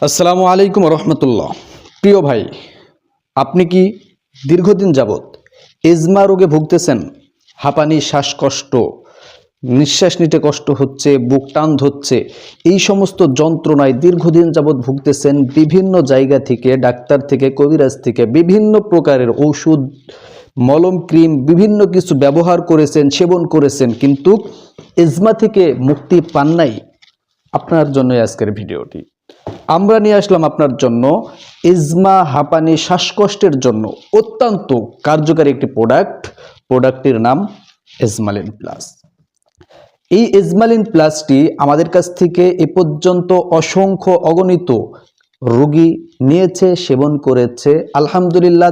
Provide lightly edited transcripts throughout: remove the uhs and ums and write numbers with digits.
আসসালামু আলাইকুম রহমতুল্লাহ। প্রিয় ভাই, আপনি কি দীর্ঘদিন যাবৎ এজমা রোগে ভুগতেছেন? হাঁপানি, শ্বাসকষ্ট, নিঃশ্বাস নিতে কষ্ট হচ্ছে, বুক টান ধরছে, এই সমস্ত যন্ত্রণায় দীর্ঘদিন যাবৎ ভুগতেছেন। বিভিন্ন জায়গা থেকে, ডাক্তার থেকে, কবিরাজ থেকে বিভিন্ন প্রকারের ঔষধ, মলম, ক্রিম, বিভিন্ন কিছু ব্যবহার করেছেন, সেবন করেছেন, কিন্তু এজমা থেকে মুক্তি পান নাই। আপনার জন্য আজকের ভিডিওটি আমরা নিয়ে আসলাম আপনার জন্য এজমা, হাঁপানি, শ্বাসকষ্টের জন্য অত্যন্ত কার্যকারী একটি প্রোডাক্টটির নাম এজমালিন প্লাস। এই এজমালিন প্লাসটি আমাদের কাছ থেকে এ পর্যন্ত অসংখ্য অগণিত রোগী নিয়েছে, সেবন করেছে। আলহামদুলিল্লাহ,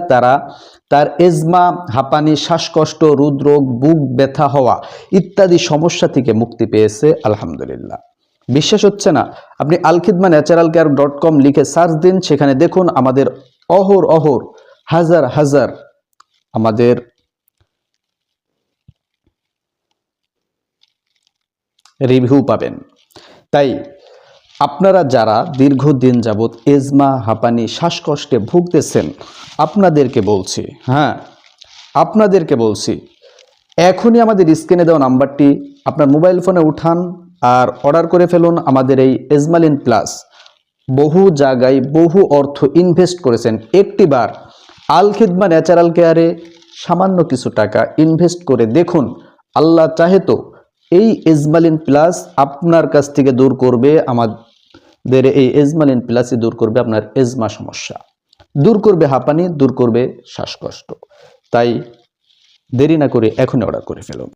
তার এজমা, হাঁপানি, শ্বাসকষ্ট, হৃদরোগ, বুক ব্যথা হওয়া ইত্যাদি সমস্যা থেকে মুক্তি পেয়েছে আলহামদুলিল্লাহ। বিশ্বাস হচ্ছে না? আপনি আলখিদমা ন্যাচারাল কেয়ার .com লিখে সার্চ দিন, সেখানে দেখুন আমাদের অহর হাজার হাজার আমাদের রিভিউ পাবেন। তাই আপনারা যারা দীর্ঘদিন যাবৎ এজমা, হাঁপানি, শ্বাসকষ্টে ভুগতেছেন, আপনাদেরকে বলছি এখনই আমাদের স্ক্রিনে দেওয়া নাম্বারটি আপনার মোবাইল ফোনে উঠান আর অর্ডার করে ফেলুন আমাদের এই এজমালিন প্লাস। বহু জায়গায় বহু অর্থ ইনভেস্ট করেছেন, একটিবার আলখিদমা ন্যাচারাল কেয়ারে সামান্য কিছু টাকা ইনভেস্ট করে দেখুন। আল্লাহ চাহে তো এই এজমালিন প্লাস আপনার কাছ থেকে দূর করবে, আমাদের এই এজমালিন প্লাসই দূর করবে আপনার এজমা সমস্যা, দূর করবে হাঁপানি, দূর করবে শ্বাসকষ্ট। তাই দেরি না করে এখনই অর্ডার করে ফেলুন।